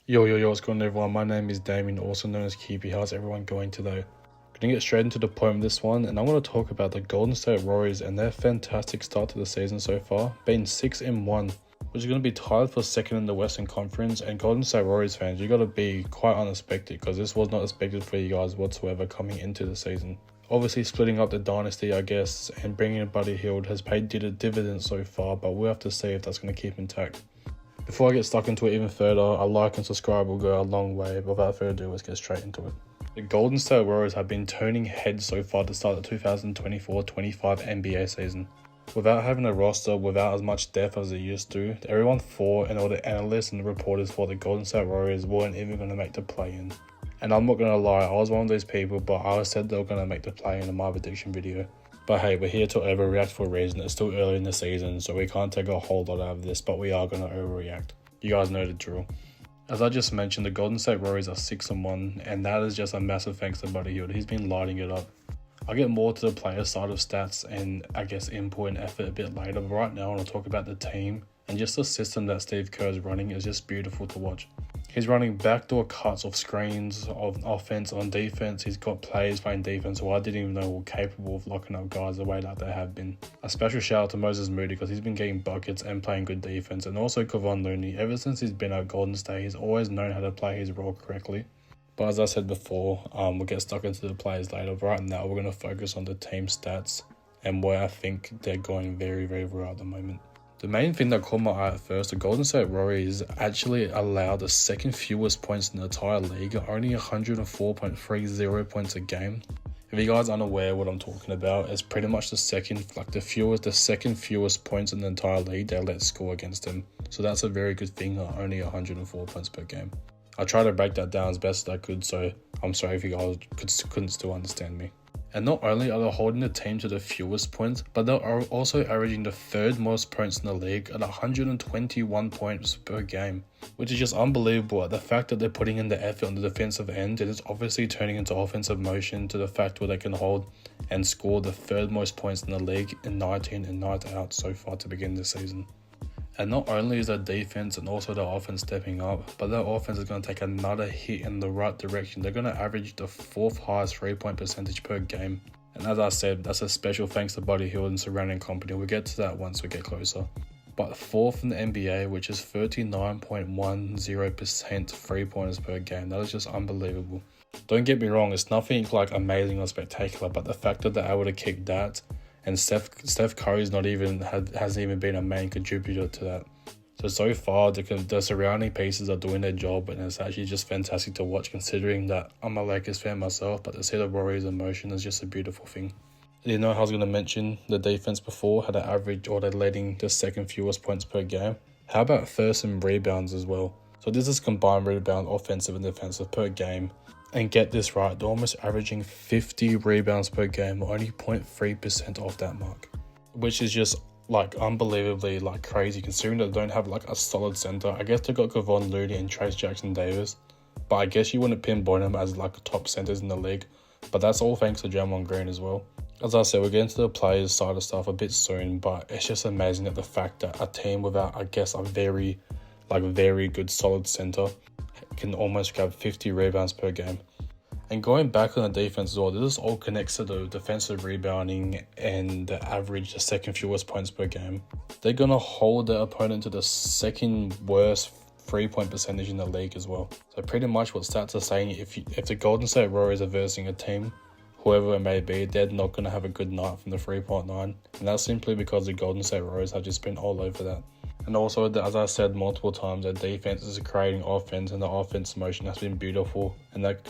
Yo, what's going on everyone? My name is Damien, also known as qybii. How's everyone going today? Gonna get straight into the point of this one, and I'm going to talk about the Golden State Warriors and their fantastic start to the season so far, being 6-1, which is going to be tied for second in the Western Conference. And Golden State Warriors fans, you got to be quite unexpected, because this was not expected for you guys whatsoever coming into the season. Obviously, splitting up the dynasty, I guess, and bringing in Buddy Hield has paid dividends so far, but we'll have to see if that's going to keep intact. Before I get stuck into it even further, a like and subscribe will go a long way, but without further ado, let's get straight into it. The Golden State Warriors have been turning heads so far to start the 2024-25 NBA season. Without having a roster, without as much depth as they used to, everyone thought, and all the analysts and the reporters thought, the Golden State Warriors weren't even going to make the play-in. And I'm not going to lie, I was one of those people, but I said they were going to make the play-in in my prediction video. But hey, we're here to overreact for a reason. It's still early in the season, so we can't take a whole lot out of this, but we are going to overreact. You guys know the drill. As I just mentioned, the Golden State Warriors are 6-1, and that is just a massive thanks to Buddy Hield. He's been lighting it up. I'll get more to the player side of stats and I guess input and effort a bit later, but right now I want to talk about the team, and just the system that Steve Kerr is running is just beautiful to watch. He's running backdoor cuts off screens, of offense on defense. He's got players playing defense who I didn't even know were capable of locking up guys the way that they have been. A special shout out to Moses Moody, because he's been getting buckets and playing good defense, and also Kevon Looney. Ever since he's been at Golden State, he's always known how to play his role correctly. But as I said before, we'll get stuck into the players later. But right now, we're going to focus on the team stats and where I think they're going very, very well at the moment. The main thing that caught my eye at first, the Golden State Warriors actually allowed the second fewest points in the entire league, only 104.30 points a game. If you guys aren't aware what I'm talking about, it's pretty much the second fewest points in the entire league they let score against them. So that's a very good thing, only 104 points per game. I tried to break that down as best as I could, so I'm sorry if you guys couldn't still understand me. And not only are they holding the team to the fewest points, but they are also averaging the third most points in the league at 121 points per game, which is just unbelievable. The fact that they're putting in the effort on the defensive end, it is obviously turning into offensive motion, to the fact where they can hold and score the third most points in the league in night in and night out so far to begin the season. And not only is their defense and also their offense stepping up, but their offense is going to take another hit in the right direction. They're going to average the fourth highest 3-point percentage per game. And as I said, that's a special thanks to Buddy Hield and surrounding company. We'll get to that once we get closer. But fourth in the NBA, which is 39.10% 3-pointers per game. That is just unbelievable. Don't get me wrong, it's nothing like amazing or spectacular, but the fact that they're able to kick that, and Steph Curry's hasn't even been a main contributor to that. So far, the surrounding pieces are doing their job, and it's actually just fantastic to watch, considering that I'm a Lakers fan myself, but to see the Warriors in motion is just a beautiful thing. I didn't know how I was going to mention the defense before, how they average or they're leading the second fewest points per game. How about first in rebounds as well? So this is combined rebound, offensive and defensive per game. And get this right, they're almost averaging 50 rebounds per game, only 0.3% off that mark, which is just like unbelievably like crazy, considering that they don't have like a solid center. I guess they got Kevon Looney and Trace Jackson-Davis, but I guess you wouldn't pinpoint them as like top centers in the league. But that's all thanks to Draymond Green as well. As I said, we'll get into the players side of stuff a bit soon, but it's just amazing that the fact that a team without, I guess, a very good solid center can almost grab 50 rebounds per game. And going back on the defense as well, this all connects to the defensive rebounding and the average, the second fewest points per game. They're going to hold their opponent to the second worst 3-point percentage in the league as well. So pretty much what stats are saying, if the Golden State Warriors are versing a team, whoever it may be, they're not going to have a good night from the 3-point line. And that's simply because the Golden State Warriors have just been all over that. And also, as I said multiple times, their defense is creating offense, and the offense motion has been beautiful, and that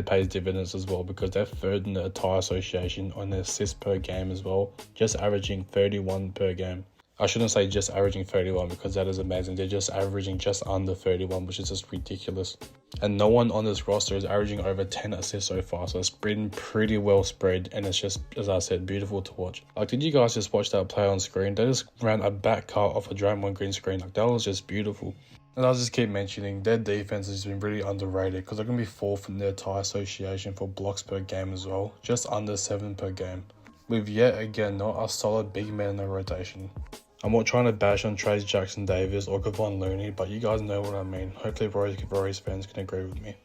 pays dividends as well, because they're third in the entire association on the assists per game as well, just averaging 31 per game. I shouldn't say just averaging 31, because that is amazing. They're just averaging just under 31, which is just ridiculous. And no one on this roster is averaging over 10 assists so far, so it's been pretty well spread, and it's just, as I said, beautiful to watch. Like, did you guys just watch that play on screen? They just ran a back cut off a Draymond Green screen. Like, that was just beautiful. And I'll just keep mentioning, their defense has been really underrated, because they're going to be fourth in the entire association for blocks per game as well, just under 7 per game, with yet again not a solid big man in the rotation. I'm not trying to bash on Trace Jackson Davis or Kevon Looney, but you guys know what I mean. Hopefully Warriors fans can agree with me.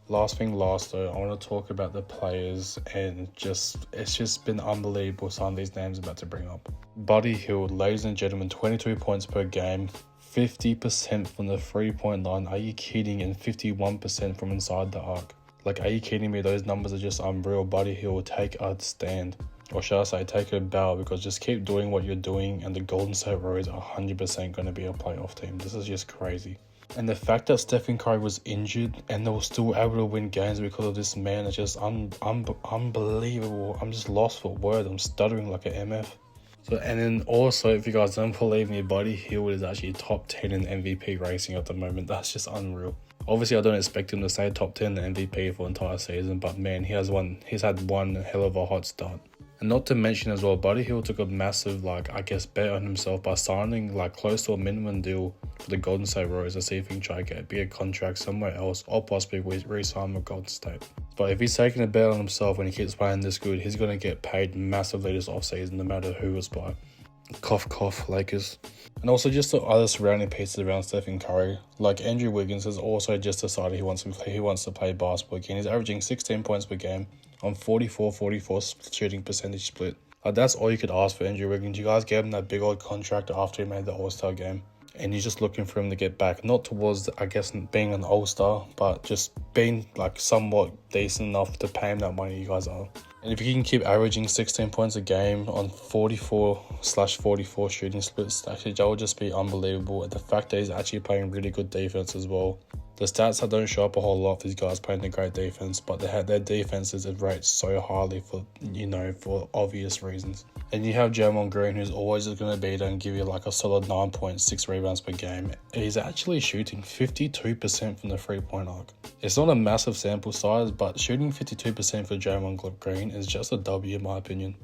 Last thing last though, I want to talk about the players, and it's just been unbelievable some of these names I'm about to bring up. Buddy Hield, ladies and gentlemen, 22 points per game, 50% from the 3-point line. Are you kidding? And 51% from inside the arc. Like, are you kidding me? Those numbers are just unreal. Buddy Hield, take a stand. Or should I say, take a bow, because just keep doing what you're doing and the Golden State Warriors are 100% going to be a playoff team. This is just crazy. And the fact that Stephen Curry was injured and they were still able to win games because of this man is just unbelievable. I'm just lost for words. I'm stuttering like an MF. So, and then also, if you guys don't believe me, Buddy Hield is actually top 10 in MVP racing at the moment. That's just unreal. Obviously, I don't expect him to stay top 10 in the MVP for the entire season, but man, he's had one hell of a hot start. And not to mention as well, Buddy Hield took a massive, bet on himself by signing close to a minimum deal for the Golden State Warriors to see if he can try to get a bigger contract somewhere else or possibly re-sign with Golden State. But if he's taking a bet on himself when he keeps playing this good, he's going to get paid massively this offseason no matter who it's by. Cough, cough, Lakers. And also just the other surrounding pieces around Stephen Curry. Like Andrew Wiggins has also just decided he wants to play basketball again. He's averaging 16 points per game on 44-44 shooting percentage split. That's all you could ask for Andrew Wiggins. You guys gave him that big old contract after he made the All-Star game. And you're just looking for him to get back. Not towards, being an All-Star, but just being somewhat decent enough to pay him that money you guys are. And if you can keep averaging 16 points a game on 44/44 shooting splits, actually that would just be unbelievable. And the fact that he's actually playing really good defense as well. The stats that don't show up a whole lot, these guys playing a great defense, but their defenses are rated so highly for obvious reasons. And you have Draymond Green, who's always going to be there and give you a solid 9.6 rebounds per game. He's actually shooting 52% from the 3-point arc. It's not a massive sample size, but shooting 52% for Draymond Green is just a W in my opinion.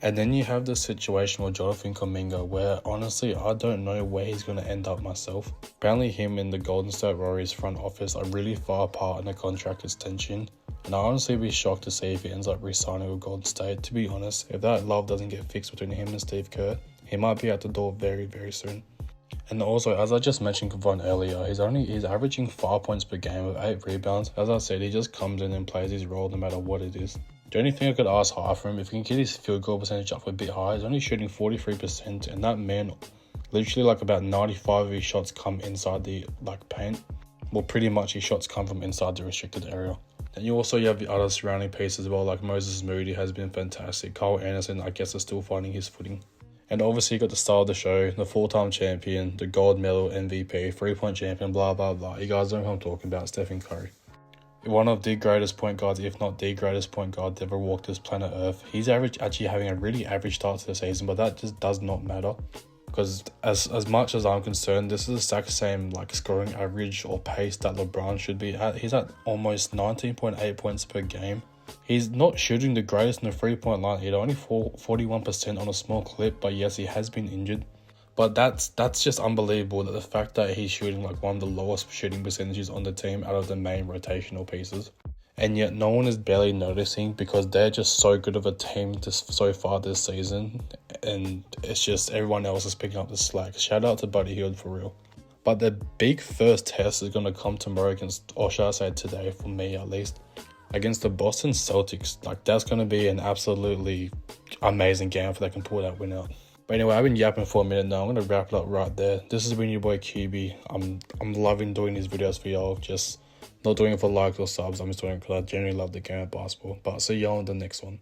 And then you have the situation with Jonathan Kuminga, where honestly, I don't know where he's going to end up myself. Apparently him and the Golden State Warriors front office are really far apart in the contract extension. And I honestly be shocked to see if he ends up re-signing with Golden State. To be honest, if that love doesn't get fixed between him and Steve Kerr, he might be out the door very, very soon. And also, as I just mentioned Kevon earlier, he's averaging 5 points per game with 8 rebounds. As I said, he just comes in and plays his role no matter what it is. The only thing I could ask high from him, if he can get his field goal percentage up a bit higher, he's only shooting 43%, and that man, literally about 95 of his shots come inside the paint. Well, pretty much his shots come from inside the restricted area. And you have the other surrounding pieces as well, like Moses Moody has been fantastic. Kyle Anderson, I guess, is still finding his footing. And obviously you got the star of the show, the 4-time champion, the gold medal MVP, 3-point champion, blah, blah, blah. You guys know who I'm talking about, Stephen Curry. One of the greatest point guards, if not the greatest point guard to ever walk this planet Earth. He's actually having a really average start to the season, but that just does not matter. Because as much as I'm concerned, this is the exact same scoring average or pace that LeBron should be at. He's at almost 19.8 points per game. He's not shooting the greatest in the 3-point line. He's only 41% on a small clip, but yes, he has been injured. But that's just unbelievable, that the fact that he's shooting one of the lowest shooting percentages on the team out of the main rotational pieces. And yet no one is barely noticing, because they're just so good of a team so far this season. And it's just everyone else is picking up the slack. Shout out to Buddy Hield for real. But the big first test is going to come tomorrow against, or should I say today, for me at least, against the Boston Celtics. That's going to be an absolutely amazing game if they can pull that win out. But anyway, I've been yapping for a minute now. I'm going to wrap it up right there. This has been your boy QB. I'm loving doing these videos for y'all. Just not doing it for likes or subs. I'm just doing it because I genuinely love the game of basketball. But I'll see y'all in the next one.